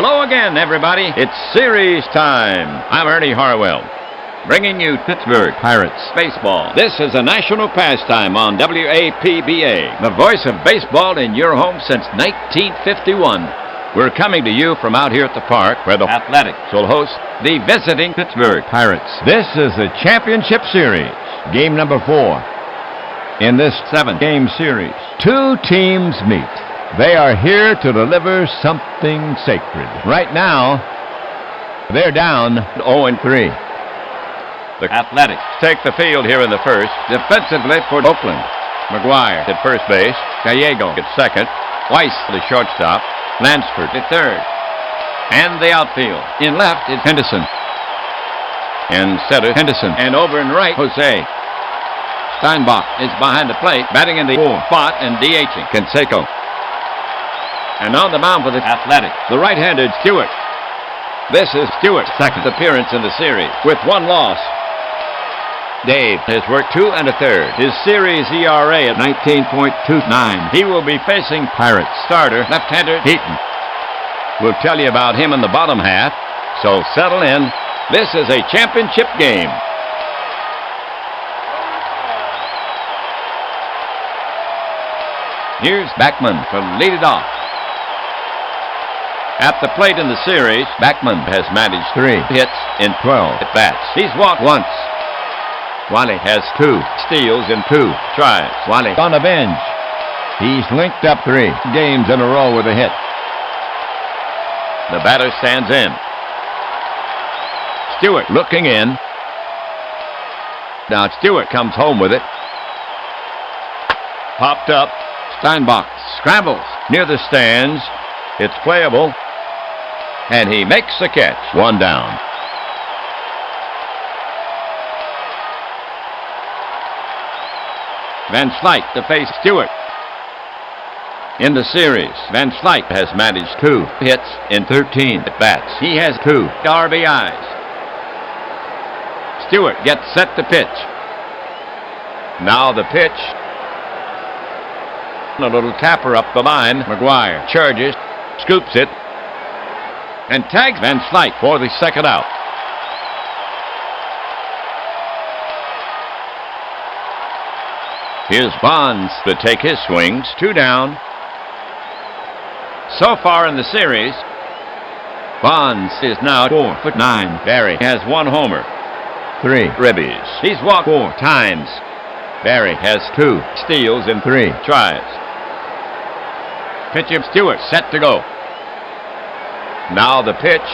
Hello again, everybody. It's series time. I'm Ernie Harwell, bringing you Pittsberg Pirates baseball. This is a national pastime on APBA, the voice of baseball in your home since 1951. We're coming to you from out here at the park where the Athletics will host the visiting Pittsberg Pirates. This is the championship series, game number 4. In this 7-game series, 2 teams meet. They are here to deliver something sacred. Right now, they're down 0-3. The Athletics take the field here in the first. Defensively for Oakland, McGuire at first base, Gallego at second, Weiss the shortstop, Lansford at third, and the outfield. In left is Henderson. In center, Henderson. And over in right, Jose. Steinbach is behind the plate, batting in the 4th spot and DHing Canseco. And on the mound for the Athletics, the right-handed Stewart. This is Stewart's second appearance in the series, with 1 loss. Dave has worked 2 1/3. His series ERA at 19.29. He will be facing Pirates starter left-hander Heaton. We'll tell you about him in the bottom half, so settle in. This is a championship game. Here's Backman to lead it off. At the plate in the series, Backman has managed 3 hits in 12 at-bats. He's walked once. Wally has 2 steals in 2 tries. Wally on the bench. He's linked up 3 games in a row with a hit. The batter stands in. Stewart looking in. Now Stewart comes home with it. Popped up. Steinbach scrambles near the stands. It's playable. And he makes the catch. 1 down. Van Slyke to face Stewart. In the series, Van Slyke has managed 2 hits in 13 at-bats. He has 2 RBIs. Stewart gets set to pitch. Now the pitch. A little tapper up the line. McGuire charges, scoops it, and tags Van Slyke for the second out. Here's Bonds to take his swings. 2 down. So far in the series, Bonds is now 4'9". Barry has 1 homer, 3 ribbies. He's walked 4 times. Barry has 2 steals in 3 tries. Pitcher Stewart set to go. Now the pitch.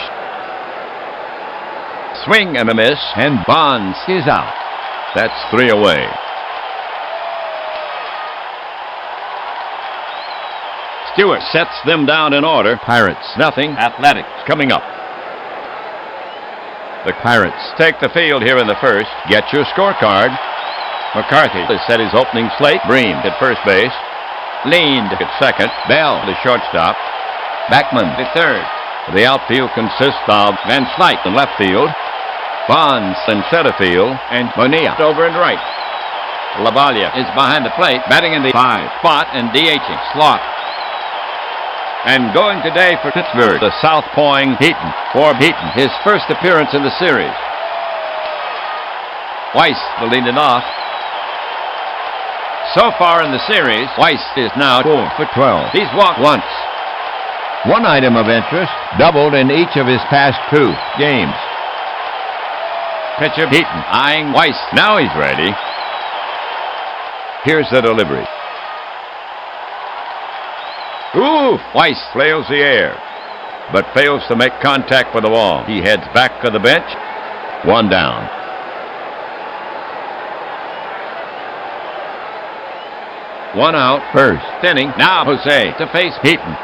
Swing and a miss, and Bonds is out. That's 3 away. Stewart sets them down in order. Pirates nothing. Athletics coming up. The Pirates take the field here in the first. Get your scorecard. McCarthy has set his opening slate. Bream at first base. Leaned at second. Bell, the shortstop. Backman at third. The outfield consists of Van Slyke in left field, Bonds in center field, and Bonilla over in right. Lavalle is behind the plate, batting in the 5 spot and DHing Slot. And going today for Pittsburgh, the southpawing Heaton. For Heaton, his first appearance in the series. Weiss will lead it off. So far in the series, Weiss is now 4'12". He's walked once. 1 item of interest, doubled in each of his past 2 games. Pitcher Heaton eyeing Weiss. Now he's ready. Here's the delivery. Ooh! Weiss flails the air, but fails to make contact with the wall. He heads back to the bench. 1 down. One out, first inning. Now Jose to face Heaton.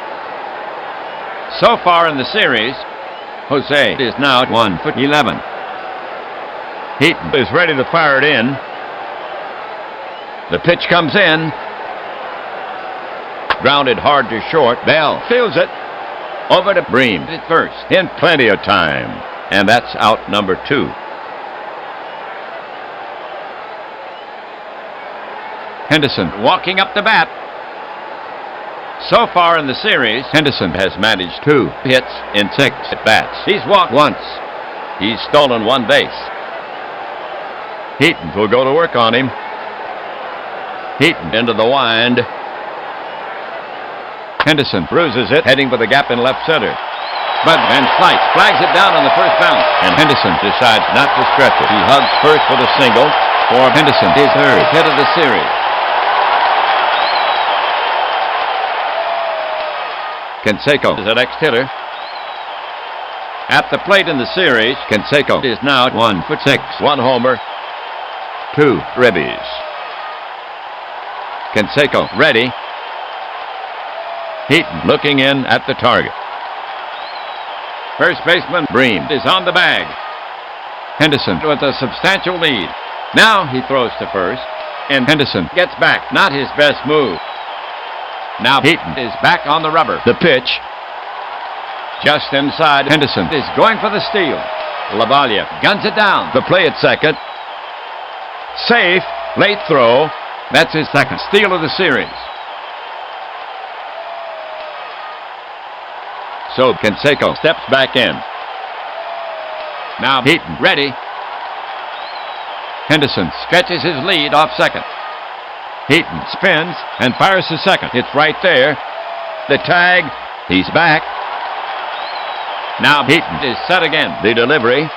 So far in the series, Jose is now 1'11". Heaton is ready to fire it in. The pitch comes in. Grounded hard to short. Bell fields it. Over to Bream at first in plenty of time. And that's out number 2. Henderson walking up the bat. So far in the series, Henderson has managed 2 hits in 6 at-bats. He's walked once. He's stolen 1 base. Heaton will go to work on him. Heaton into the wind. Henderson bruises it, heading for the gap in left center. But Van Slyke flags it down on the first bounce, and Henderson decides not to stretch it. He hugs first with a single for Henderson, his 3rd hit of the series. Canseco is the next hitter. At the plate in the series, Canseco is now 1 for 6. 1 homer, 2 ribbies. Canseco ready. Heaton looking in at the target. First baseman Bream is on the bag. Henderson with a substantial lead. Now he throws to first, and Henderson gets back. Not his best move. Now Heaton is back on the rubber. The pitch. Just inside. Henderson is going for the steal. Lavalle guns it down. The play at second. Safe. Late throw. That's his 2nd steal of the series. So Canseco steps back in. Now Heaton ready. Henderson stretches his lead off second. Heaton spins and fires to second. It's right there. The tag. He's back. Now Heaton is set again. The delivery.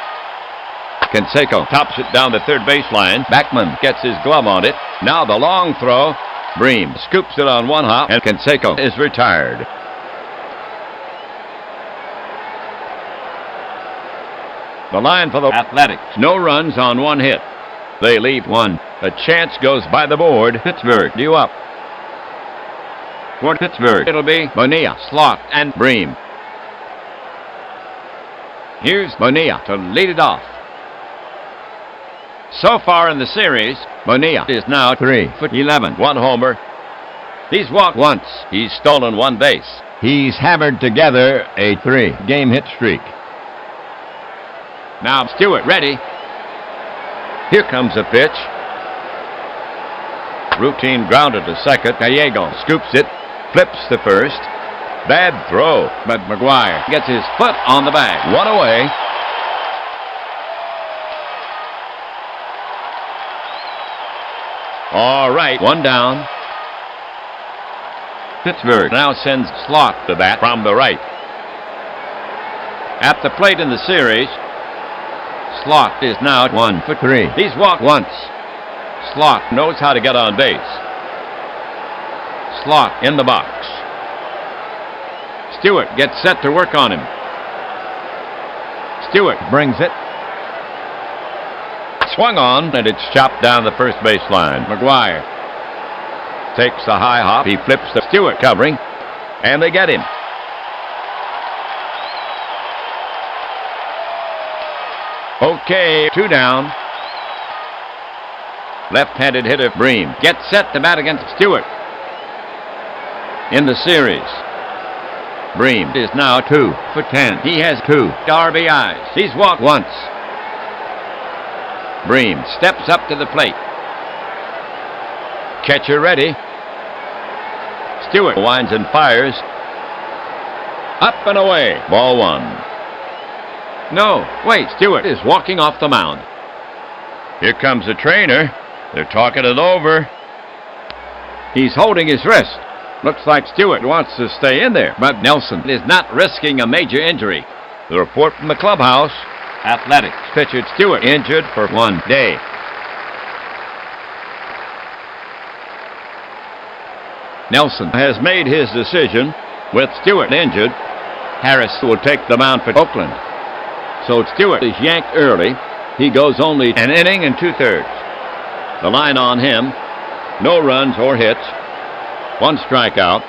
Canseco tops it down the third baseline. Backman gets his glove on it. Now the long throw. Bream scoops it on 1 hop, and Canseco is retired. The line for the Athletics. No runs on 1 hit. They leave 1. A chance goes by the board. Pittsberg due up. For Pittsburgh, it'll be Bonilla, Slot, and Bream. Here's Bonilla to lead it off. So far in the series, Bonilla is now 3 for 11. 1 homer. He's walked once. He's stolen 1 base. He's hammered together a 3-game hit streak. Now Stewart ready. Here comes a pitch. Routine grounder to second. Gallego scoops it, flips to first. Bad throw, but McGuire gets his foot on the bag. 1 away. All right, 1 down. Pittsburgh now sends Slot to bat from the right. At the plate in the series, Slot is now 1 for 3. He's walked once. Slot knows how to get on base. Slot in the box. Stewart gets set to work on him. Stewart brings it. Swung on, and it's chopped down the first baseline. McGuire takes the high hop. He flips the Stewart covering, and they get him. Okay, 2 down. Left-handed hitter Bream gets set to bat against Stewart. In the series, Bream is now 2 for 10. He has 2 RBIs. He's walked once. Bream steps up to the plate. Catcher ready. Stewart winds and fires. Up and away. Ball 1. No, wait, Stewart is walking off the mound. Here comes the trainer. They're talking it over. He's holding his wrist. Looks like Stewart wants to stay in there, but Nelson is not risking a major injury. The report from the clubhouse. Athletics pitcher Stewart injured for 1 day. Nelson has made his decision. With Stewart injured, Harris will take the mound for Oakland. So Stewart is yanked early. He goes only an inning and 2/3. The line on him, no runs or hits, 1 strikeout.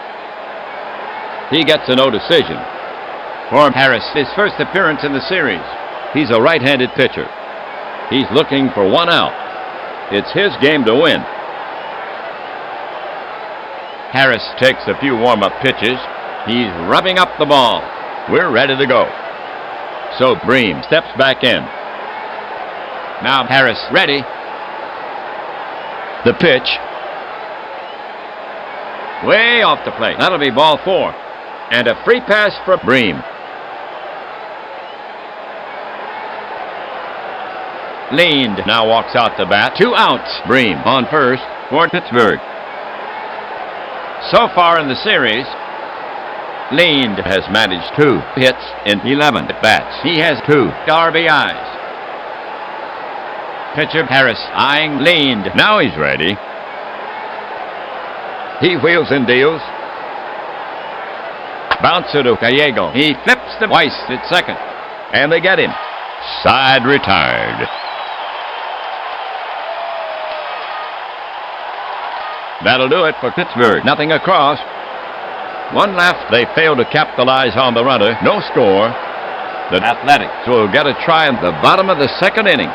He gets a no decision. For Harris, his first appearance in the series. He's a right-handed pitcher. He's looking for 1 out. It's his game to win. Harris takes a few warm-up pitches. He's rubbing up the ball. We're ready to go. So Bream steps back in. Now Harris ready. The pitch. Way off the plate. That'll be ball 4. And a free pass for Bream. Leaned now walks out the bat. 2 outs. Bream on first for Pittsberg. So far in the series, Leaned has managed 2 hits in 11 at-bats. He has 2 RBIs. Pitcher Harris eyeing Leaned. Now he's ready. He wheels and deals. Bouncer to Gallego. He flips the Weiss at second. And they get him. Side retired. That'll do it for Pittsburgh. Nothing across. 1 left. They fail to capitalize on the runner. No score. The Athletics will get a try in the bottom of the 2nd inning.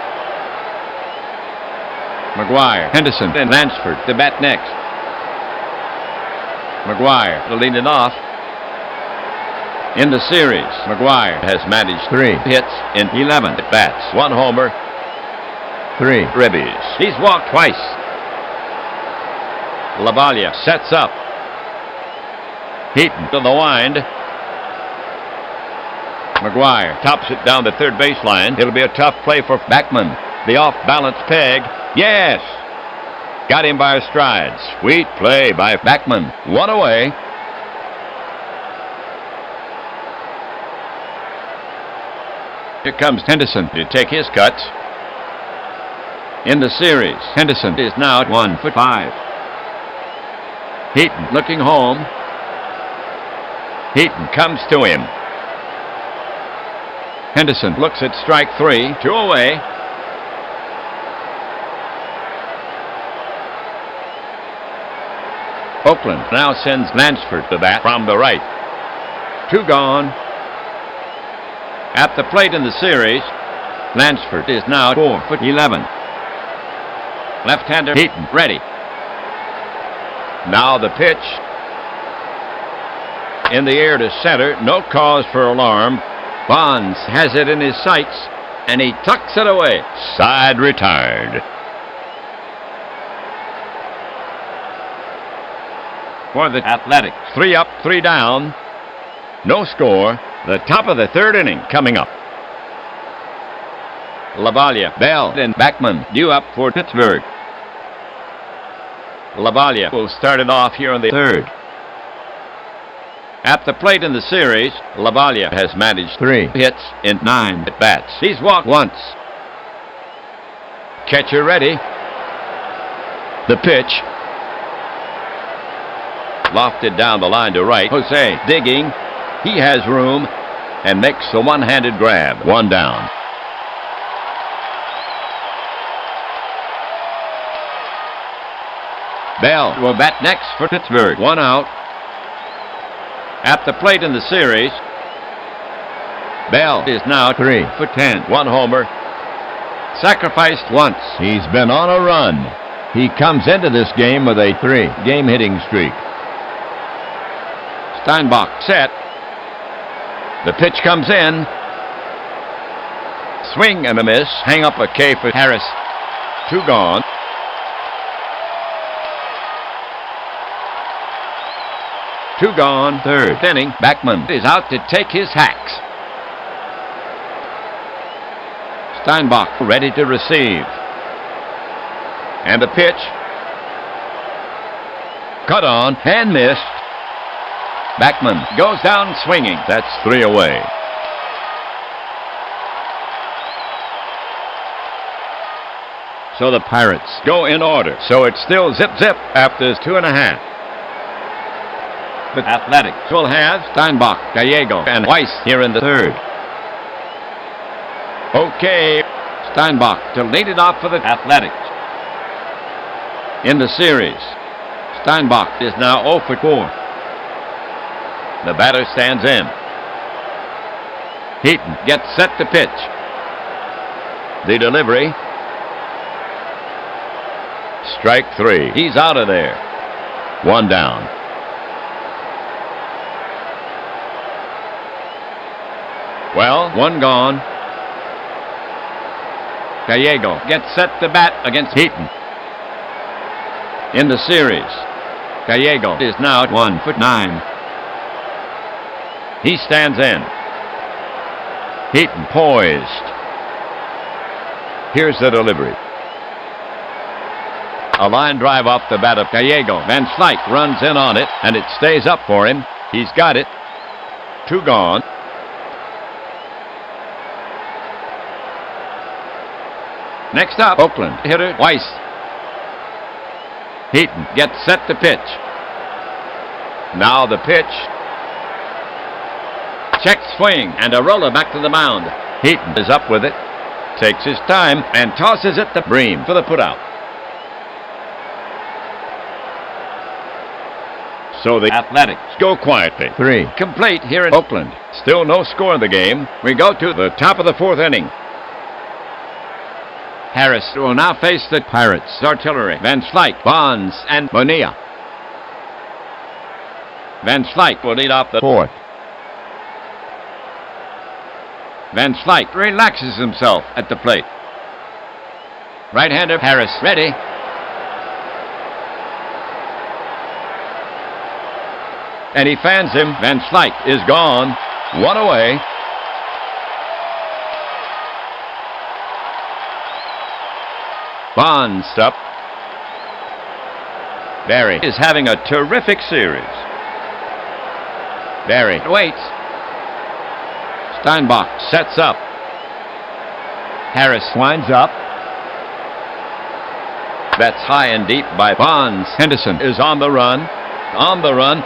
McGuire, Henderson, and Lansford to bat next. McGuire to lead it off. In the series, McGuire has managed 3 hits in 11 at-bats. 1 homer, 3 ribbies. He's walked twice. LaValia sets up. Heaton to the wind. McGuire tops it down the third baseline. It'll be a tough play for Backman. The off-balance peg. Yes! Got him by a stride. Sweet play by Backman. 1 away. Here comes Henderson to take his cuts. In the series, Henderson is now at 1-5. Heaton looking home. Heaton comes to him. Henderson looks at strike 3. 2 away. Oakland now sends Lansford to bat from the right. 2 gone. At the plate in the series, Lansford is now 4'11". Left-hander Heaton ready. Now the pitch. In the air to center. No cause for alarm. Bonds has it in his sights, and he tucks it away. Side retired. For the Athletics, 3 up, 3 down. No score. The top of the 3rd inning coming up. LaValia, Bell, and Backman due up for Pittsburgh. LaValia will start it off here in the 3rd. At the plate in the series, LaValia has managed 3 hits in 9 at-bats. He's walked once. Catcher ready. The pitch. Lofted down the line to right. Jose digging. He has room and makes a one-handed grab. 1 down. Bell will bat next for Pittsburgh. 1 out. At the plate in the series, Bell is now 3-10. 1 homer. Sacrificed once. He's been on a run. He comes into this game with a 3-game hitting streak. Steinbach set. The pitch comes in. Swing and a miss. Hang up a K for Harris. 2 gone. Two gone. 3rd inning. Backman is out to take his hacks. Steinbach ready to receive. And the pitch. Cut on and missed. Backman goes down swinging. That's 3 away. So the Pirates go in order. So it's still zip-zip after 2.5. The Athletics will have Steinbach, Gallego, and Weiss here in the 3rd. Okay, Steinbach to lead it off for the Athletics. In the series, Steinbach is now 0 for 4. The batter stands in. Heaton gets set to pitch. The delivery. Strike 3. He's out of there. 1 down. Well, 1 gone. Gallego gets set to bat against Heaton. In the series, Gallego is now 1'9". He stands in. Heaton poised. Here's the delivery. A line drive off the bat of Gallego. Van Slyke runs in on it, and it stays up for him. He's got it. 2 gone. Next up, Oakland hitter Weiss. Heaton gets set to pitch. Now the pitch. Check swing and a roller back to the mound. Heaton is up with it. Takes his time and tosses it to Bream for the putout. So the Athletics go quietly. 3. Complete here in Oakland. Still no score in the game. We go to the top of the 4th inning. Harris will now face the Pirates artillery. Van Slyke, Bonds, and Bonilla. Van Slyke will lead off the 4th. Van Slyke relaxes himself at the plate. Right-hander Harris ready. And he fans him. Van Slyke is gone. 1 away. Bonds up. Barry is having a terrific series. Barry waits. Steinbach sets up. Harris winds up. That's high and deep by Bonds. Henderson is on the run. On the run.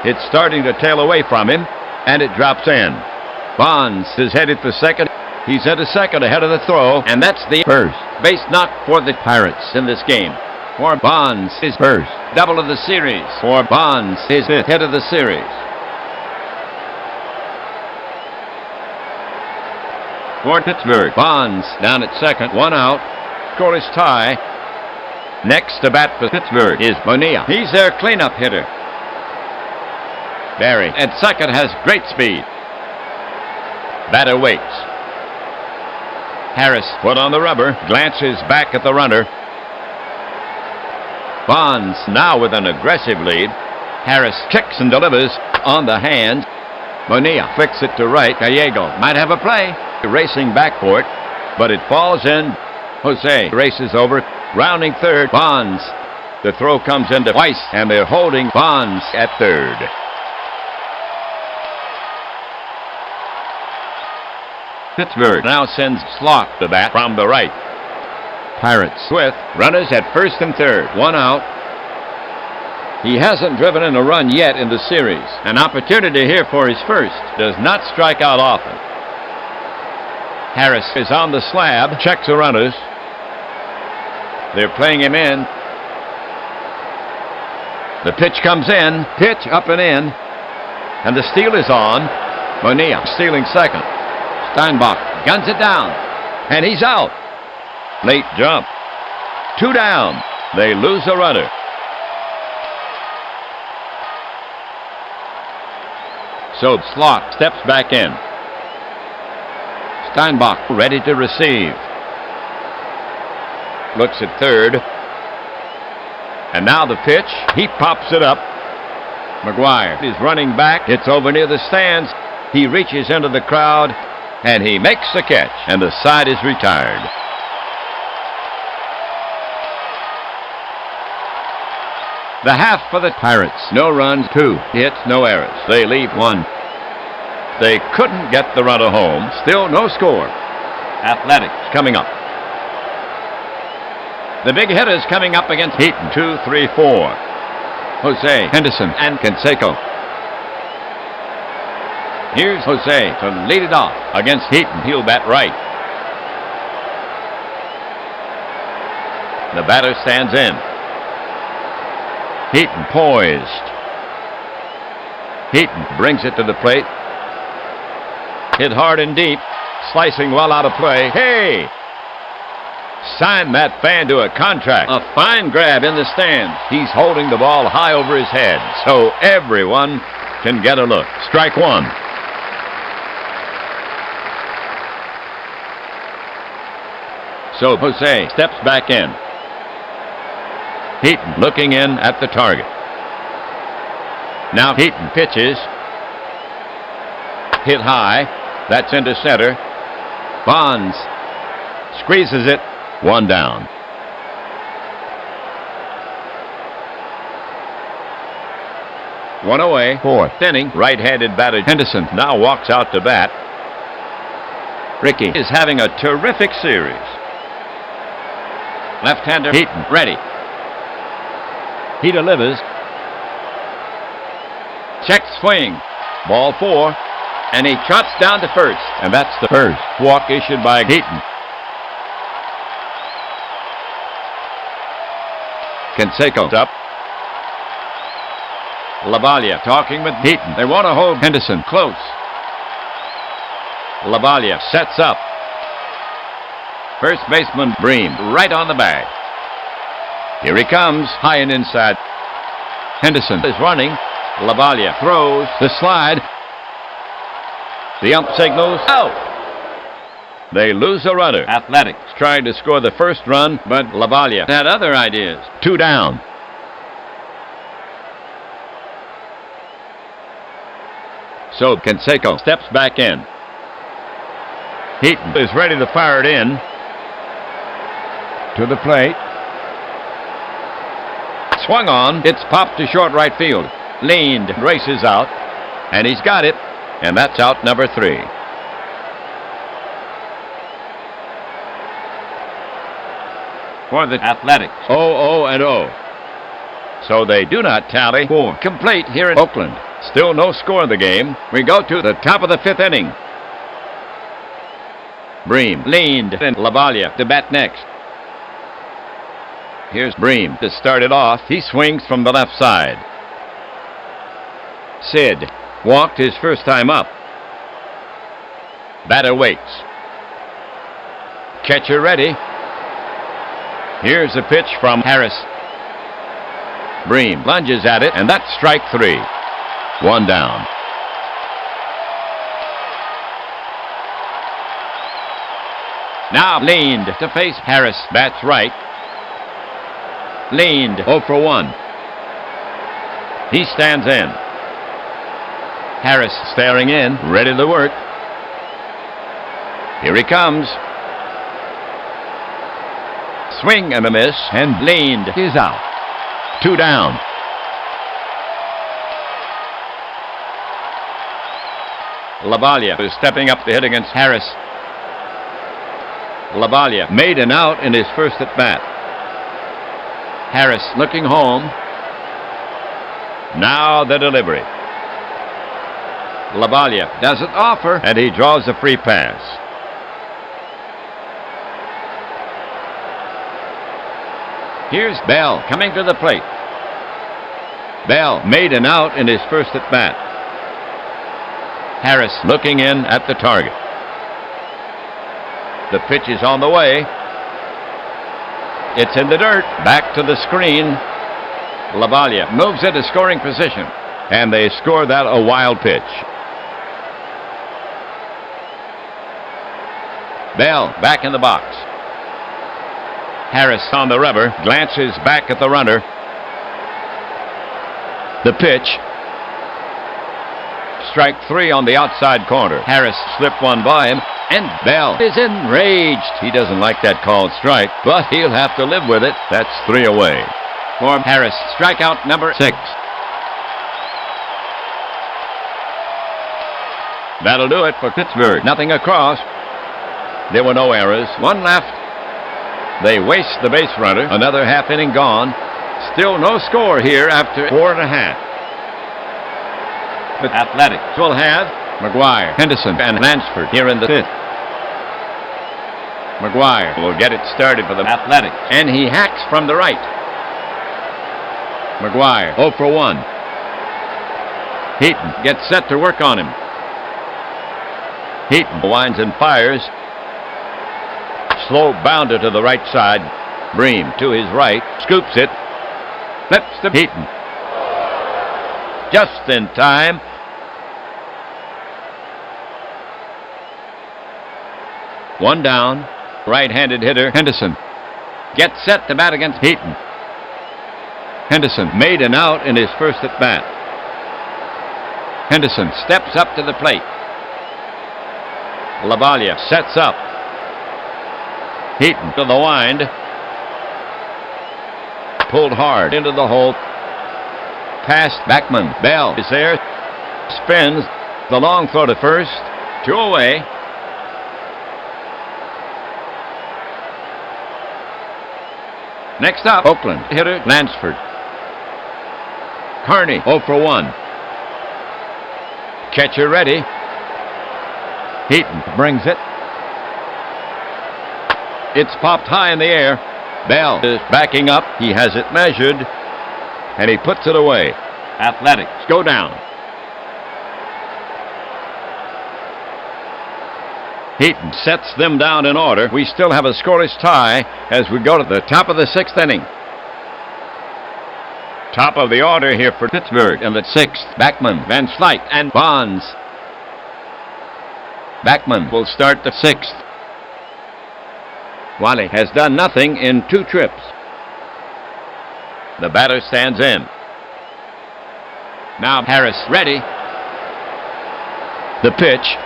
It's starting to tail away from him, and it drops in. Bonds is headed for second. He's into second ahead of the throw, and that's the first base knock for the Pirates in this game. For Bonds, his first double of the series. For Bonds, his 5th hit of the series. For Pittsberg, Bonds down at second, 1 out. Scoreless tie. Next to bat for Pittsberg is Bonilla. He's their cleanup hitter. Barry at second has great speed. Batter waits. Harris put on the rubber, glances back at the runner. Bonds now with an aggressive lead. Harris kicks and delivers on the hand. Bonilla flicks it to right. Gallego might have a play. Racing back for it, but it falls in. Jose races over, rounding third. Bonds. The throw comes into Weiss, and they're holding Bonds at third. Pittsberg now sends Slot to bat from the right. Pirates with runners at first and third. 1 out. He hasn't driven in a run yet in the series. An opportunity here for his first. Does not strike out often. Harris is on the slab. Checks the runners. They're playing him in. The pitch comes in. Pitch up and in. And the steal is on. Bonilla stealing second. Steinbach guns it down, and he's out. Late jump. 2 down. They lose a runner. So Slot steps back in. Steinbach ready to receive. Looks at third. And now the pitch. He pops it up. McGuire is running back. It's over near the stands. He reaches into the crowd. And he makes the catch, and the side is retired. The half for the Pirates. No runs, 2 hits, no errors. They leave 1. They couldn't get the runner home. Still no score. Athletics coming up. The big hitters coming up against Heaton. 2, 3, 4. Jose, Henderson, and Canseco. Here's Jose to lead it off against Heaton. He'll bat right. The batter stands in. Heaton poised. Heaton brings it to the plate. Hit hard and deep. Slicing well out of play. Hey! Sign that fan to a contract. A fine grab in the stands. He's holding the ball high over his head, so everyone can get a look. Strike 1. So Jose steps back in. Heaton looking in at the target. Now Heaton pitches. Hit high. That's into center. Bonds squeezes it. 1 down. One away. 4th inning. Right-handed batter Henderson now walks out to bat. Ricky is having a terrific series. Left-hander Heaton ready. He delivers. Check swing. Ball 4. And he trots down to first. And that's the first walk issued by Heaton. Canseco's up. LaValle talking with Heaton. They want to hold Henderson close. LaValle sets up. First baseman Bream right on the bag. Here he comes, high and inside. Henderson is running. LaValle throws the slide. The ump signals out. They lose a runner. Athletics trying to score the first run, but LaValle had other ideas. 2 down. So Canseco steps back in. Heaton is ready to fire it in. To the plate. Swung on. It's popped to short right field. Leaned, races out. And he's got it. And that's out number 3. For the Athletics. 0-0-0. So they do not tally. 4 complete here in Oakland. Still no score in the game. We go to the top of the 5th inning. Bream leaned and LaValle to bat next. Here's Bream to start it off. He swings from the left side. Sid walked his first time up. Batter waits. Catcher ready. Here's a pitch from Harris. Bream lunges at it, and that's strike 3. 1 down. Now leaned to face Harris. Bats right. Leaned 0 for 1. He stands in. Harris staring in, ready to work. Here he comes. Swing and a miss, and leaned is out. 2 down. LaValle is stepping up to hit against Harris. LaValle made an out in his first at bat. Harris looking home. Now the delivery. LaValle doesn't offer, and he draws a free pass. Here's Bell coming to the plate. Bell made an out in his first at bat. Harris looking in at the target. The pitch is on the way. It's in the dirt. Back to the screen. LaValle moves into scoring position. And they score that a wild pitch. Bell back in the box. Harris on the rubber, glances back at the runner. The pitch. Strike 3 on the outside corner. Harris slipped one by him, and Bell is enraged. He doesn't like that called strike, but he'll have to live with it. That's 3 away. For Harris, strikeout number 6. That'll do it for Pittsberg. Nothing across. There were no errors. 1 left. They waste the base runner. Another half inning gone. Still no score here after 4 1/2. The Athletics will have McGuire, Henderson, and Lansford here in the 5th. McGuire will get it started for the Athletics, and he hacks from the right. McGuire 0 for 1. Heaton gets set to work on him. Heaton winds and fires. Slow bounder to the right side. Bream to his right. Scoops it. Flips to Heaton. Just in time. One down. Right-handed hitter Henderson gets set to bat against Heaton. Henderson made an out in his first at bat. Henderson steps up to the plate. LaValle sets up. Heaton to the wind. Pulled hard into the hole. Past Backman. Bell is there. Spins. The long throw to first. 2 away. Next up, Oakland hitter Lansford. Carney 0 for 1. Catcher ready. Heaton brings it. It's popped high in the air. Bell is backing up. He has it measured, and he puts it away. Athletics go down. Heaton sets them down in order. We still have a scoreless tie as we go to the top of the 6th inning. Top of the order here for Pittsberg in the 6th. Backman, Van Slyke, and Bonds. Backman will start the 6th. Wally has done nothing in 2 trips. The batter stands in. Now Harris ready. The pitch.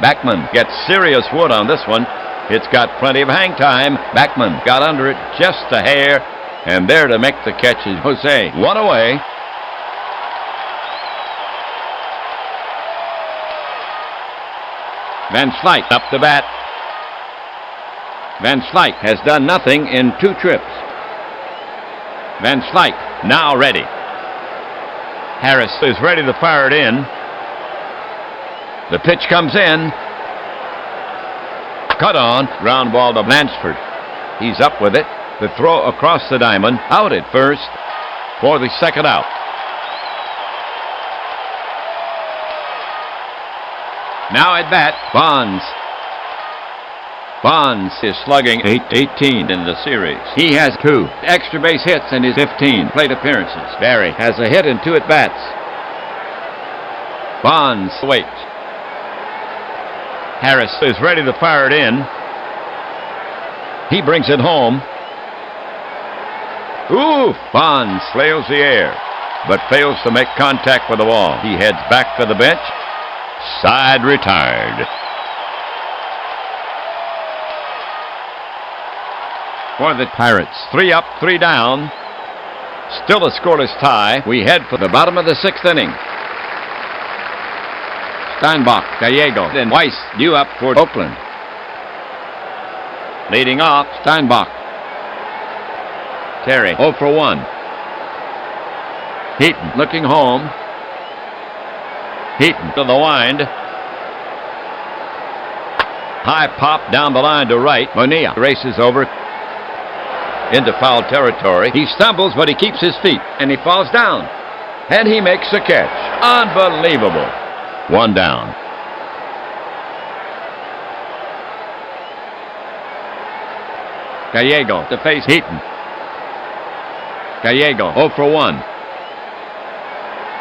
Backman gets serious wood on this one. It's got plenty of hang time. Backman got under it just a hair, and there to make the catch is Jose. 1 away. Van Slyke up the bat. Van Slyke has done nothing in 2 trips. Van Slyke now ready. Harris is ready to fire it in. The pitch comes in. Cut on. Ground ball to Lansford. He's up with it. The throw across the diamond. Out at first for the 2nd out. Now at bat, Bonds. Bonds is slugging .818 in the series. He has 2 extra base hits in his 15 plate appearances. Barry has a hit and 2 at bats. Bonds waits. Harris is ready to fire it in. He brings it home. Ooh! Bonds flails the air, but fails to make contact with the wall. He heads back to the bench. Side retired. For the Pirates, 3 up, 3 down. Still a scoreless tie. We head for the bottom of the 6th inning. Steinbach, Gallego, and Weiss due up for Oakland. Leading off, Steinbach. Terry 0 for 1. Heaton looking home. Heaton to the wind. High pop down the line to right. Bonilla races over into foul territory. He stumbles, but he keeps his feet, and he falls down. And he makes the catch. Unbelievable. 1 down. Gallego to face Heaton. Gallego 0 for 1.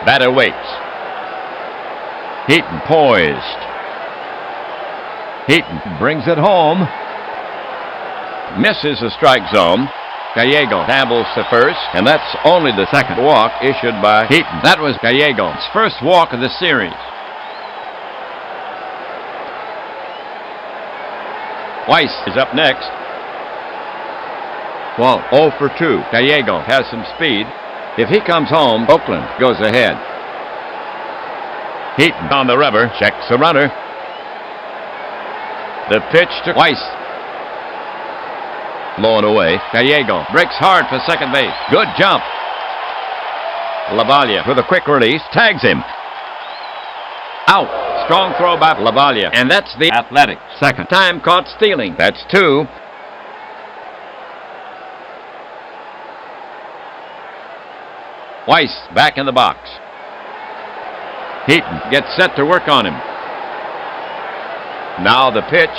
Batter waits. Heaton poised. Heaton brings it home. Misses the strike zone. Gallego tabbles to first, and that's only the 2nd walk issued by Heaton. That was Gallego's first walk of the series. Weiss is up next. Well, 0 for 2. Gallego has some speed. If he comes home, Oakland goes ahead. Heaton on the rubber, checks the runner. The pitch to Weiss. Low and away. Gallego breaks hard for 2nd base. Good jump. LaValle with a quick release. Tags him. Out. Strong throw by LaValle. And that's the Athletics' 2nd time caught stealing. That's 2. Weiss back in the box. Heaton gets set to work on him. Now the pitch.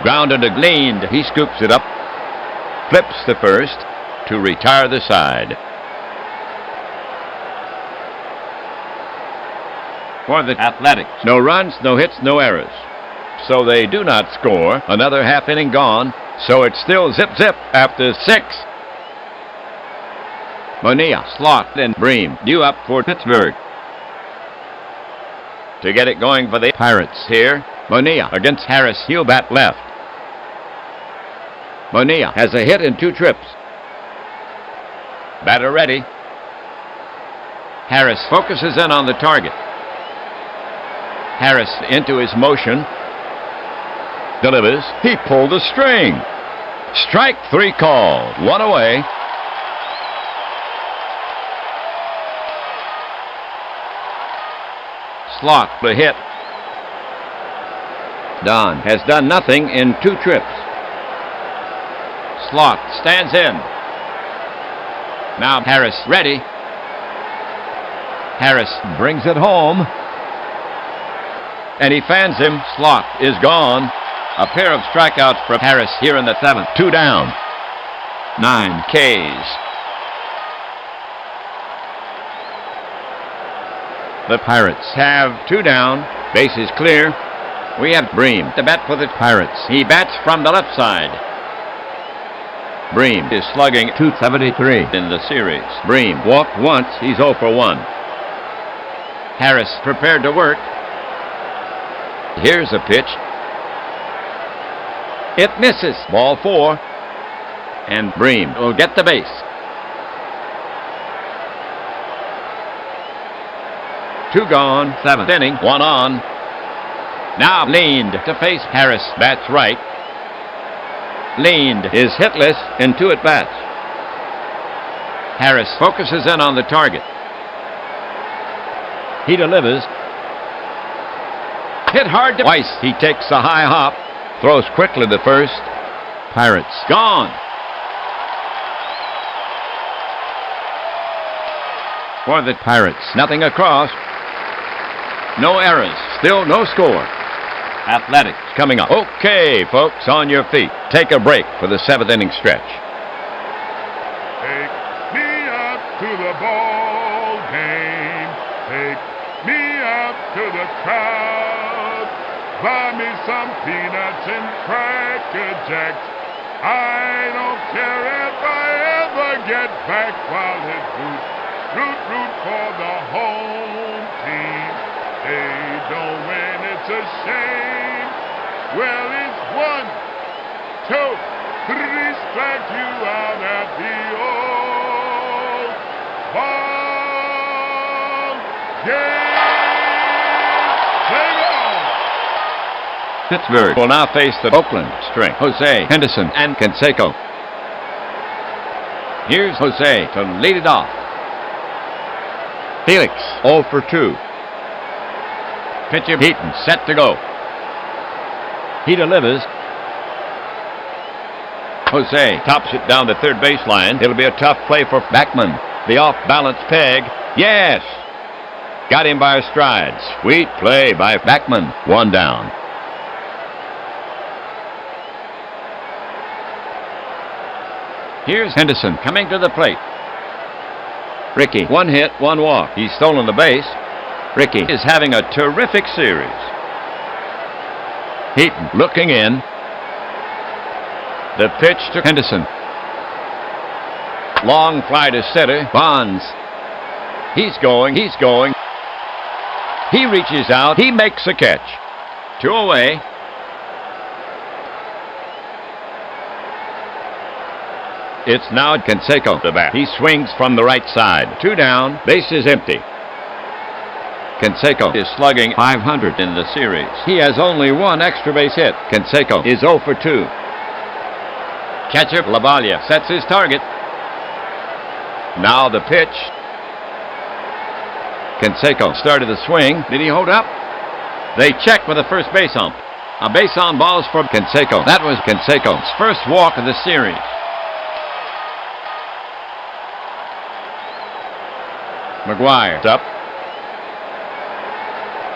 Grounded to Gleaned. He scoops it up. Flips the first to retire the side. For the Athletics, no runs, no hits, no errors. So they do not score. Another half inning gone. So it's still zip-zip after 6. Bonilla, slot, and Bream due up for Pittsberg. To get it going for the Pirates here, Bonilla against Harris. He'll bat left. Bonilla has a hit in 2 trips. Batter ready. Harris focuses in on the target. Harris into his motion. Delivers. He pulled a string. Strike 3 called. 1 away. Slot the hit. Don has done nothing in 2 trips. Slot stands in. Now Harris ready. Harris brings it home. And he fans him. Slot is gone. A pair of strikeouts for Harris here in the 7th. 2 down. 9 Ks. The Pirates have 2 down. Base is clear. We have Bream to bat for the Pirates. He bats from the left side. Bream is slugging .273 in the series. Bream walked once. He's 0 for 1. Harris prepared to work. Here's a pitch. It misses. Ball 4. And Bream will get the base. 2 gone. 7th inning. 1 on. Now leaned to face Harris. Bats right. Leaned is hitless in 2 at-bats. Harris focuses in on the target. He delivers. Hit hard to Weiss. He takes a high hop. Throws quickly to first. Pirates gone. For the Pirates, nothing across. No errors. Still no score. Athletics coming up. Okay, folks, on your feet. Take a break for the 7th inning stretch. Take me up to the ball game. Take me up to the crowd. Buy me some peanuts and Cracker Jacks. I don't care if I ever get back while it root for the home team. They don't win, it's a shame. Well, it's 1, 2, 3 strike you out at the old ball game. Sing on! Pittsberg will now face the Oakland string. Jose, Henderson, and Canseco. Here's Jose to lead it off. Felix, 0 for 2. Pitcher Heaton, set to go. He delivers. Jose tops it down the 3rd baseline. It'll be a tough play for Backman. The off-balance peg. Yes! Got him by a stride. Sweet play by Backman. 1 down. Here's Henderson coming to the plate. Ricky, 1 hit, 1 walk. He's stolen the base. Ricky is having a terrific series. Heaton looking in. The pitch to Henderson. Long fly to center. Bonds. He's going. He reaches out. He makes a catch. 2 away. It's now Canseco the bat. He swings from the right side. 2 down. Base is empty. Canseco is slugging .500 in the series. He has only 1 extra base hit. Canseco is 0 for 2. Catcher Lavalle sets his target. Now the pitch. Canseco started the swing. Did he hold up? They check with the first base ump. A base on balls for Canseco. That was Canseco's first walk of the series. McGuire's up.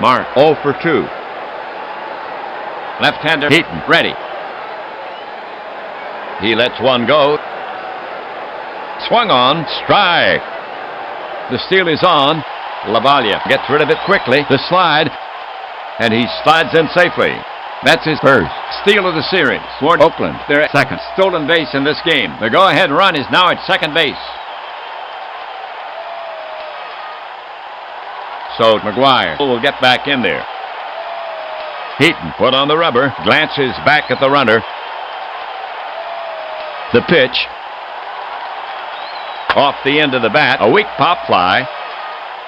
Mark 0 for 2. Left-hander Heaton ready. He lets 1 go. Swung on. Strike. The steal is on. Lavalle gets rid of it quickly. The slide. And he slides in safely. That's his first steal of the series. For Oakland, their 2nd stolen base in this game. The go-ahead run is now at 2nd base. so McGuire will get back in there. Heaton put on the rubber, glances back at the runner. The pitch. Off the end of the bat, a weak pop fly.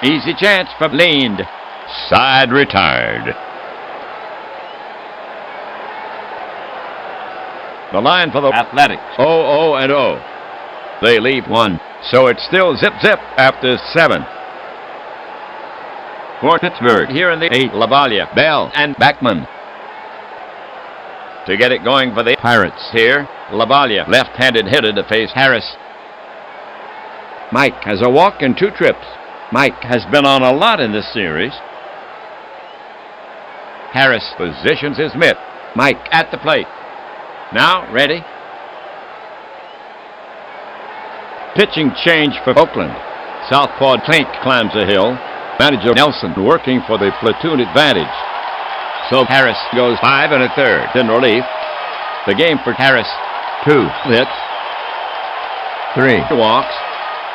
Easy chance for leaned. Side retired. The line for the Athletics, 0-0-0. They leave one, so it's still zip-zip after 7. For Pittsberg, here in the 8th, Lavalia, Bell, and Backman. To get it going for the Pirates here, Lavalia, left-handed hitter to face Harris. Mike has a walk and 2 trips. Mike has been on a lot in this series. Harris positions his mitt. Mike at the plate. Now, ready. Pitching change for Oakland. Southpaw Klink climbs a hill. Manager Nelson working for the platoon advantage. So Harris goes 5 1/3 in relief. The game for Harris, 2 hits, 3 walks.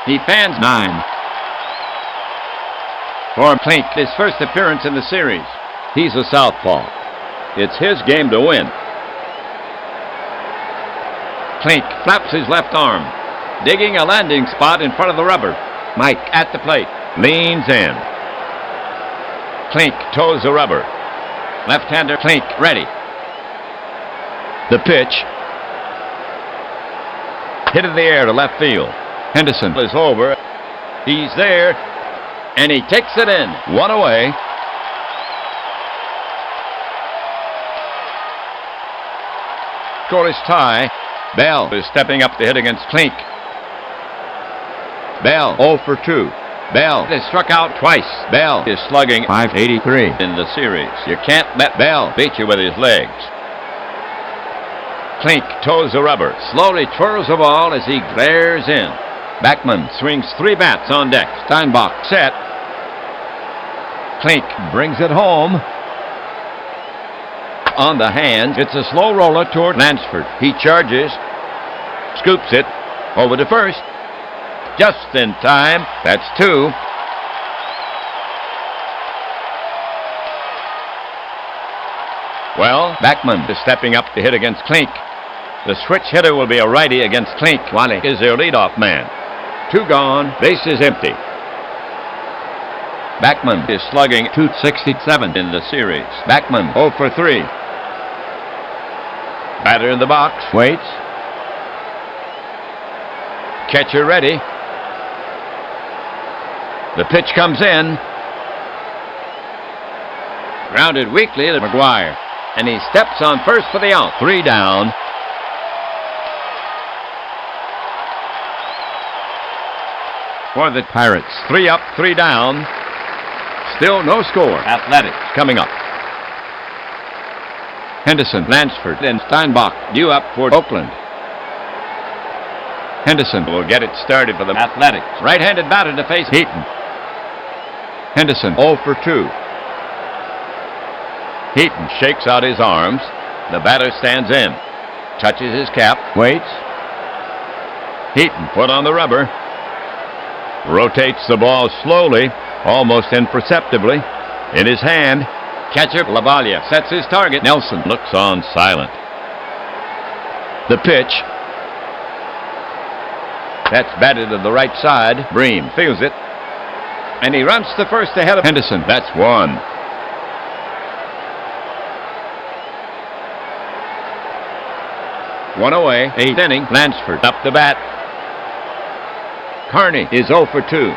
He fans 9. For Klink, his first appearance in the series. He's a southpaw. It's his game to win. Klink flaps his left arm, digging a landing spot in front of the rubber. Mike at the plate, leans in. Klink toes the rubber. Left-hander Klink ready. The pitch. Hit in the air to left field. Henderson is over. He's there, and he takes it in. 1 away. Scoreless tie. Bell is stepping up to hit against Klink. Bell 0 for 2. Bell is struck out twice. Bell is slugging .583 in the series. You can't let Bell beat you with his legs. Klink toes the rubber, slowly twirls the ball as he glares in. Backman swings 3 bats on deck. Steinbach set. Klink brings it home. On the hands, it's a slow roller toward Lansford. He charges, scoops it over to first. Just in time. That's 2. Well, Backman is stepping up to hit against Klink. The switch hitter will be a righty against Klink. Wally is their leadoff man. 2 gone, bases empty. Backman is slugging .267 in the series. Backman 0 for 3. Batter in the box, waits. Catcher ready. The pitch comes in. Grounded weakly to McGuire. And he steps on first for the out. 3 down. For the Pirates, 3 up, 3 down. Still no score. Athletics coming up. Henderson, Lansford, and Steinbach due up for Oakland. Henderson will get it started for the Athletics. Right-handed batter to face Heaton. Henderson 0 for 2. Heaton shakes out his arms. The batter stands in. Touches his cap. Waits. Heaton put on the rubber. Rotates the ball slowly, almost imperceptibly. In his hand, catcher Lavalia sets his target. Nelson looks on silent. The pitch. That's batted to the right side. Bream feels it. And he runs to first ahead of Henderson. That's 1. One away. 8th inning. Lansford up the bat. Carney is 0 for 2.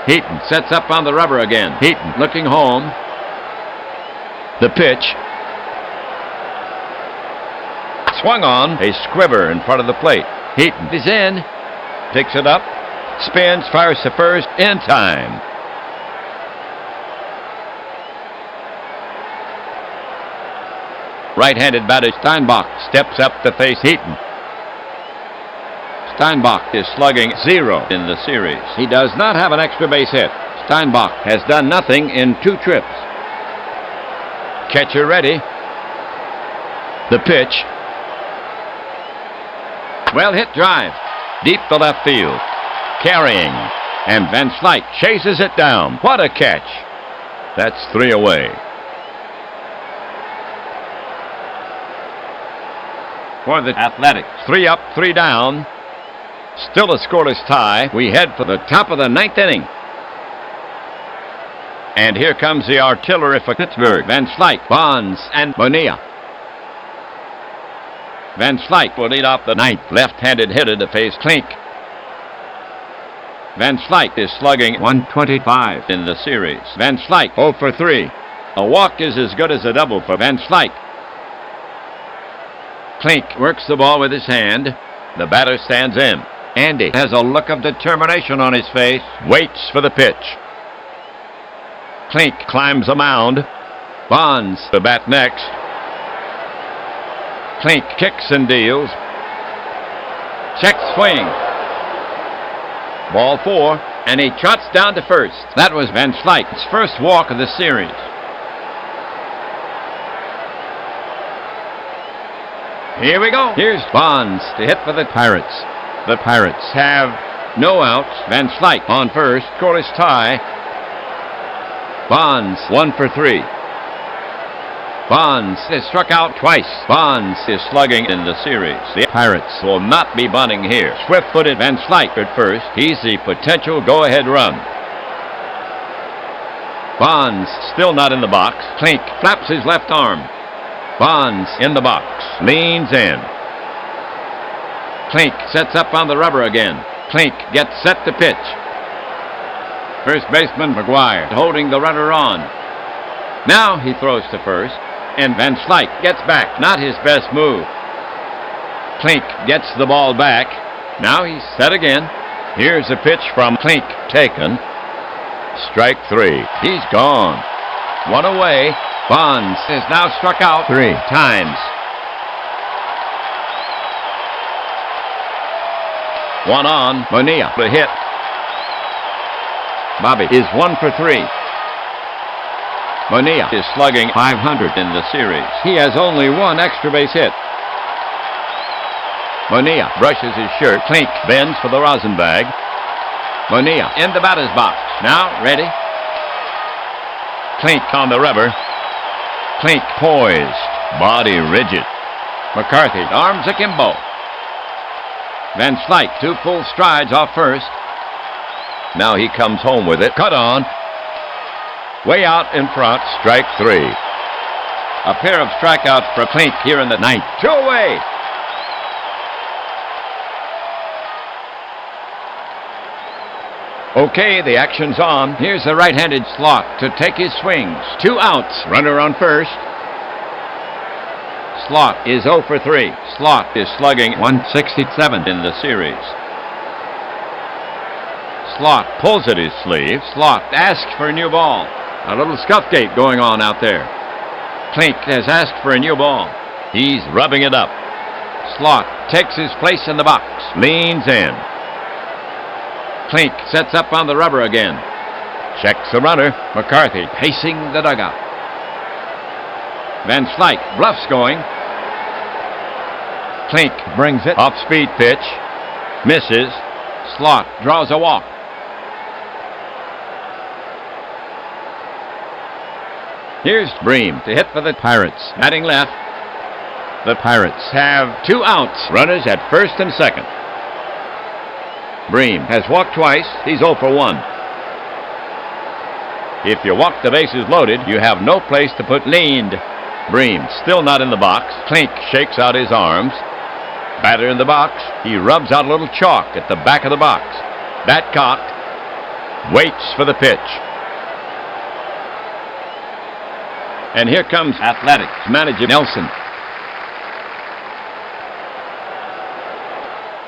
Heaton sets up on the rubber again. Heaton looking home. The pitch. Swung on. A squibber in front of the plate. Heaton is in. Picks it up. Spins. Fires to first. In time. Right-handed batter Steinbach steps up to face Heaton. Steinbach is slugging 0 in the series. He does not have an extra base hit. Steinbach has done nothing in 2 trips. Catcher ready. The pitch. Well hit drive. Deep to left field. Carrying. And Van Slyke chases it down. What a catch. That's 3 away. For the Athletics, 3 up, 3 down. Still a scoreless tie. We head for the top of the 9th inning. And here comes the artillery for Pittsberg. Van Slyke, Bonds, and Bonilla. Van Slyke will lead off the 9th. Left-handed hitter to face Klink. Van Slyke is slugging 125 in the series. Van Slyke 0 for 3. A walk is as good as a double for Van Slyke. Klink works the ball with his hand. The batter stands in. Andy has a look of determination on his face. Waits for the pitch. Klink climbs the mound. Bonds the bat next. Klink kicks and deals. Check swing. Ball 4, and he trots down to first. That was Van Slyke's first walk of the series. Here we go. Here's Bonds to hit for the Pirates. The Pirates have no outs. Van Slyke on first. Scoreless tie. Bonds 1 for 3. Bonds is struck out twice. Bonds is slugging in the series. The Pirates will not be bunting here. Swift-footed Van Slyke at first. He's the potential go-ahead run. Bonds still not in the box. Klink flaps his left arm. Bonds in the box. Leans in. Klink sets up on the rubber again. Klink gets set to pitch. First baseman McGuire holding the runner on. Now he throws to first, and Van Slyke gets back. Not his best move. Klink gets the ball back. Now he's set again. Here's a pitch from Klink taken. Strike 3. He's gone. 1 away. Bonds is now struck out 3 times. 1 on. Bonilla to hit. Bobby is 1 for 3. Bonilla is slugging 500 in the series. He has only 1 extra base hit. Bonilla brushes his shirt. Klink bends for the rosin bag. Bonilla in the batter's box. Now ready. Klink on the rubber. Klink poised. Body rigid. McCarthy arms akimbo. Van Slyke 2 full strides off first. Now he comes home with it. Cut on. Way out in front. Strike 3. A pair of strikeouts for Klink here in the 9th. 2 away. Okay, the action's on. Here's the right-handed Slot to take his swings. 2 outs. Runner on first. Slot is 0 for 3. Slot is slugging 167 in the series. Slot pulls at his sleeve. Slot asks for a new ball. A little scuff gate going on out there. Klink has asked for a new ball. He's rubbing it up. Slot takes his place in the box. Leans in. Klink sets up on the rubber again. Checks the runner. McCarthy pacing the dugout. Van Slyke bluffs going. Klink brings it. Off-speed pitch. Misses. Slot draws a walk. Here's Bream to hit for the Pirates. Batting left. The Pirates have 2 outs. Runners at first and second. Bream has walked twice. He's 0 for 1. If you walk the bases loaded, you have no place to put leaned. Bream still not in the box. Klink shakes out his arms. Batter in the box. He rubs out a little chalk at the back of the box. Bat cocked. Waits for the pitch. And here comes Athletics manager Nelson.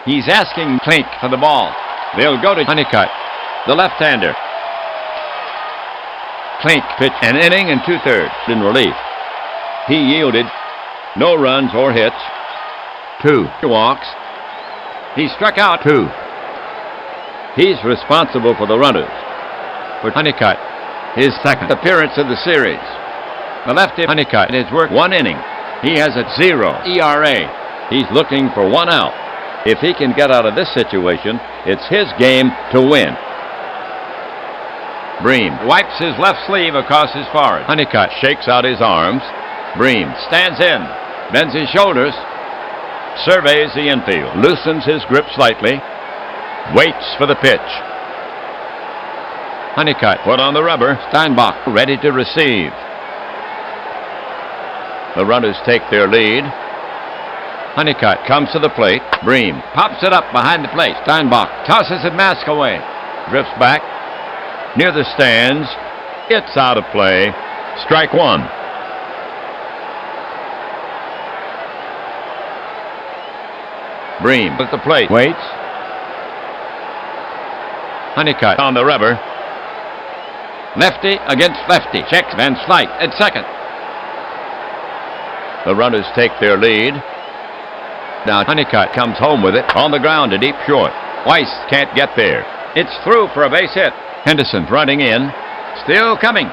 He's asking Klink for the ball. They'll go to Honeycutt, the left-hander. Klink pitched an inning and 2/3 in relief. He yielded. No runs or hits. 2 walks. He struck out 2. He's responsible for the runners. For Honeycutt, his second appearance of the series. The lefty Honeycutt has worked 1 inning. He has a 0 ERA. He's looking for 1 out. If he can get out of this situation, it's his game to win. Bream wipes his left sleeve across his forehead. Honeycutt shakes out his arms. Bream stands in, bends his shoulders, surveys the infield, loosens his grip slightly, waits for the pitch. Honeycutt put on the rubber. Steinbach ready to receive. The runners take their lead. Honeycutt comes to the plate. Bream pops it up behind the plate. Steinbach tosses it mask away. Drifts back near the stands. It's out of play. Strike one. Bream at the plate. Waits. Honeycutt on the rubber. Lefty against lefty. Checks Van Slyke at second. The runners take their lead. Now Honeycutt comes home with it on the ground, a deep short. Weiss can't get there. It's through for a base hit. Henderson's running in. Still coming.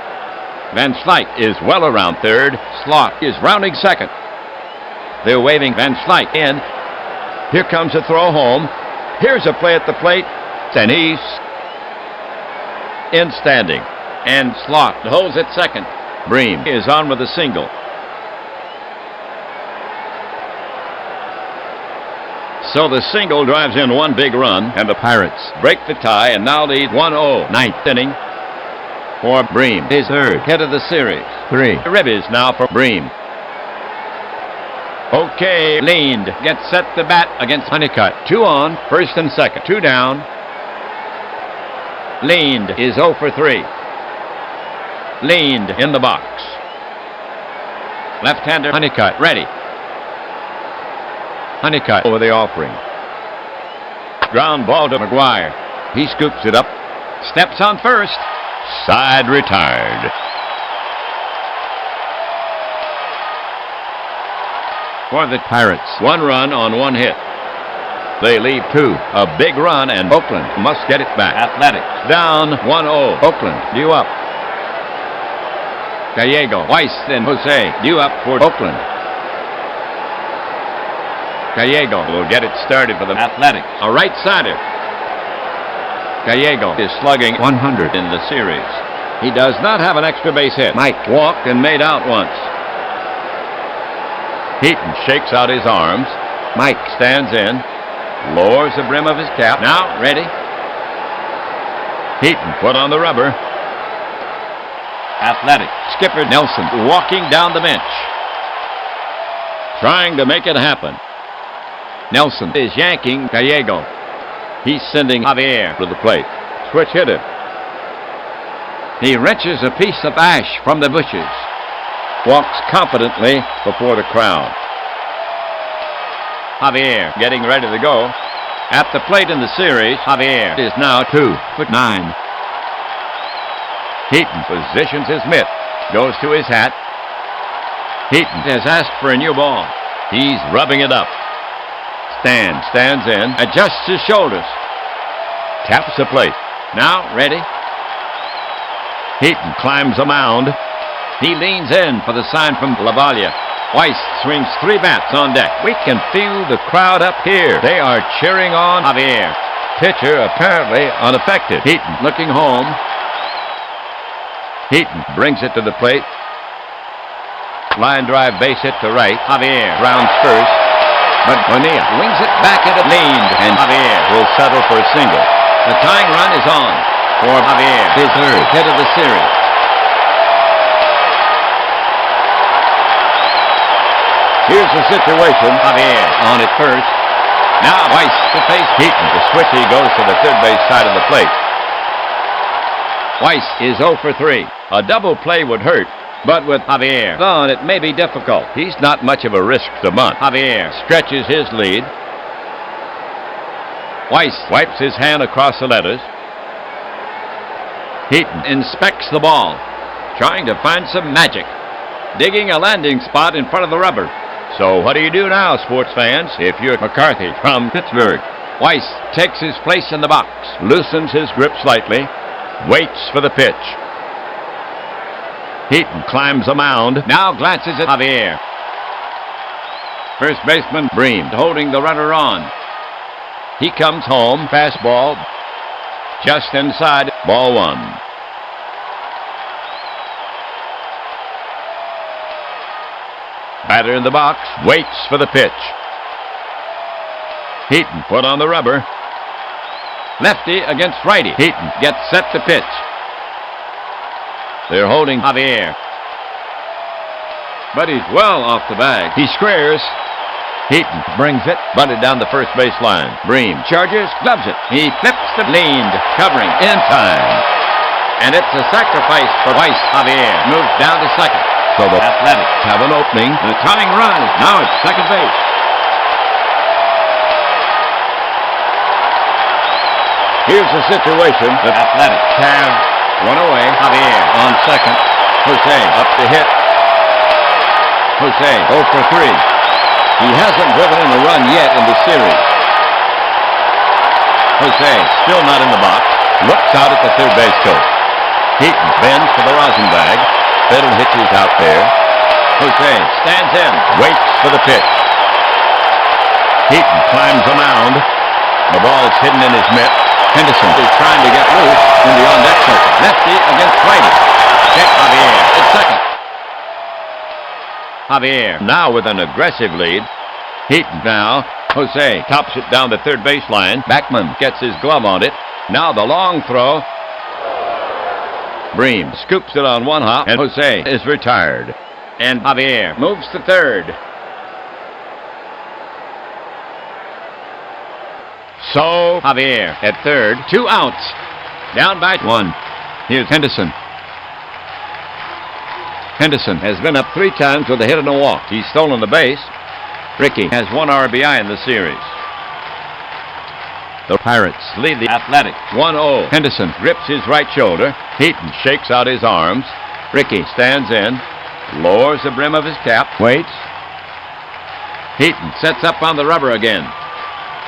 Van Slyke is well around third. Slot is rounding second. They're waving Van Slyke in. Here comes a throw home. Here's a play at the plate. And he's in standing. And Slot holds at second. Bream is on with a single. So the single drives in one big run, and the Pirates break the tie and now lead 1-0. Ninth inning for Bream. His third hit of the series. 3 ribbies now for Bream. Okay, leaned. Gets set to bat against Honeycutt. 2 on, first and second. 2 down. Leaned is 0 for 3. Leaned in the box. Left-hander Honeycutt ready. Honeycutt over the offering. Ground ball to McGuire. He scoops it up. Steps on first. Side retired. For the Pirates, 1 run on 1 hit. They leave 2. A big run, and Oakland must get it back. Athletics down 1-0. Oakland due up. Gallego, Weiss, and Jose due up for Oakland. Gallego will get it started for the Athletics. A right-sider. Gallego is slugging 100 in the series. He does not have an extra base hit. Mike walked and made out once. Heaton shakes out his arms. Mike stands in, lowers the brim of his cap. Now ready. Heaton put on the rubber. Athletic skipper Nelson walking down the bench, trying to make it happen. Nelson is yanking Gallego. He's sending Javier to the plate. Switch hitter. He wrenches a piece of ash from the bushes. Walks confidently before the crowd. Javier getting ready to go. At the plate in the series, Javier is now 2'9". Heaton positions his mitt. Goes to his hat. Heaton has asked for a new ball. He's rubbing it up. Stands in, adjusts his shoulders. Taps the plate. Now ready. Heaton climbs a mound. He leans in for the sign from Lavalle. Weiss swings 3 bats on deck. We can feel the crowd up here. They are cheering on Javier. Pitcher apparently unaffected. Heaton looking home. Heaton brings it to the plate. Line drive base hit to right. Javier rounds first. But Bonilla wings it back at it, leaned, and Javier will settle for a single. The tying run is on for Javier, his third hit of the series. Here's the situation. Javier on at first. Now Weiss to face Heaton. The switch, he goes to the third base side of the plate. Weiss is 0 for 3. A double play would hurt. But with Javier gone, it may be difficult. He's not much of a risk to bunt. Javier stretches his lead. Weiss wipes his hand across the letters. Heaton inspects the ball, trying to find some magic, digging a landing spot in front of the rubber. So what do you do now, sports fans, if you're McCarthy from Pittsberg? Weiss takes his place in the box, loosens his grip slightly, waits for the pitch. Heaton climbs a mound, now glances at Javier. First baseman Bream holding the runner on. He comes home, fastball, just inside, ball 1. Batter in the box, waits for the pitch. Heaton put on the rubber. Lefty against righty. Heaton gets set to pitch. They're holding Javier. But he's well off the bag. He squares. Heaton brings it, bunted down the first base line. Bream charges, gloves it. He flips the leaned, covering in time. And it's a sacrifice for Weiss. Javier moves down to second. So the Athletics have an opening. The tying run is now at second base. Here's the situation. The Athletics have one away. Javier on second. Jose up to hit. Jose 0 for 3. He hasn't driven in a run yet in the series. Jose still not in the box. Looks out at the third base coach. Heaton bends for the rosin bag. Fiddle hitches out there. Jose stands in. Waits for the pitch. Heaton climbs the mound. The ball is hidden in his mitt. Henderson is trying to get loose in the on-deck circle. Lefty against righty. Check Javier at second. Javier now with an aggressive lead. Heaton now. Jose tops it down the third baseline. Backman gets his glove on it. Now the long throw. Bream scoops it on one hop, and Jose is retired. And Javier moves to third. So Javier at third. 2 outs. Down by 1. Here's Henderson. Henderson has been up 3 times with a hit and a walk. He's stolen the base. Ricky has 1 RBI in the series. The Pirates lead the Athletics 1-0. Henderson grips his right shoulder. Heaton shakes out his arms. Ricky stands in, lowers the brim of his cap, waits. Heaton sets up on the rubber again.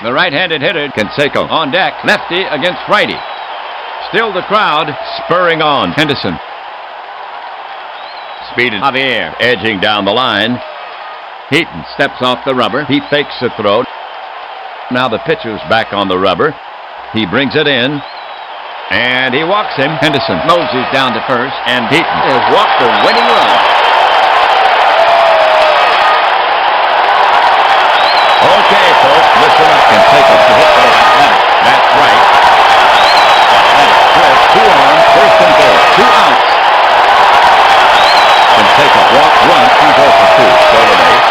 The right-handed hitter, Canseco, on deck. Lefty against righty. Still the crowd spurring on. Henderson. Speeded Javier, edging down the line. Heaton steps off the rubber. He fakes the throw. Now the pitcher's back on the rubber. He brings it in, and he walks him. Henderson noses down to first, and Heaton has walked the winning run. Okay, folks, listen up. Canseco to hit for the Athletics. That's right. Athletics twist, 2 on, first and third. 2 outs. Canseco walks once. He's 0 for 2. So the base.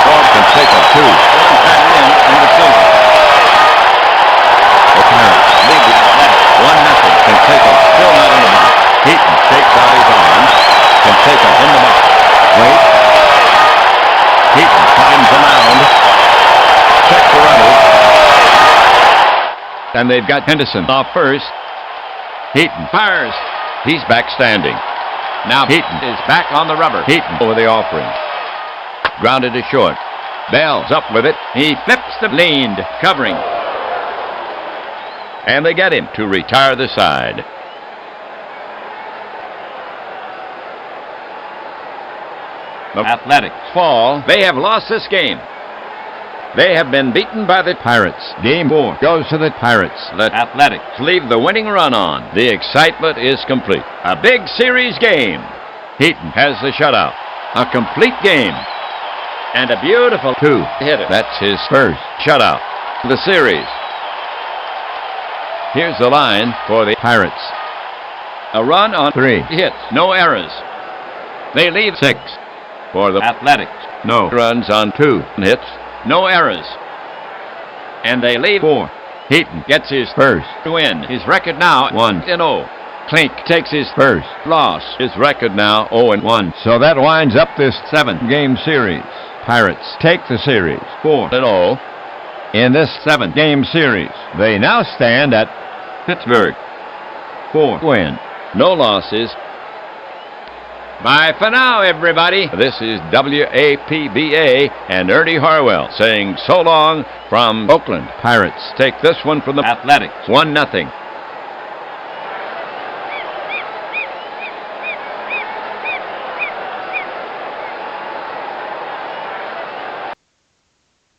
Canseco 2. In the season. The Pirates lead the Athletics 1-0. Canseco still not in the box. Heaton shakes out his arms. Canseco in the box. Wait. Heaton climbs the mound. Check the runners. And they've got Henderson off first. Heaton fires. He's back standing. Now Heaton is back on the rubber. Heaton over the offering. Grounded to short. Bell's up with it. He flips the leaned, covering. And they get him to retire the side. The Athletics fall. They have lost this game. They have been beaten by the Pirates. Game 4 goes to the Pirates. The Athletics leave the winning run on. The excitement is complete. A big series game. Heaton has the shutout. A complete game. And a beautiful 2-hitter. That's his first shutout. The series. Here's the line for the Pirates. A run on 3 hits. No errors. They leave 6 for the Athletics. No runs on 2 hits. No errors. And they leave 4. Heaton gets his first win. His record now 1-0. Klink takes his first loss. His record now 0-1. So that winds up this 7-game series. Pirates take the series 4-0 in this 7-game series. They now stand at Pittsberg. 4 wins, no losses. Bye for now, everybody. This is WAPBA and Ernie Harwell saying so long from Oakland. Pirates take this one from the Athletics 1-0.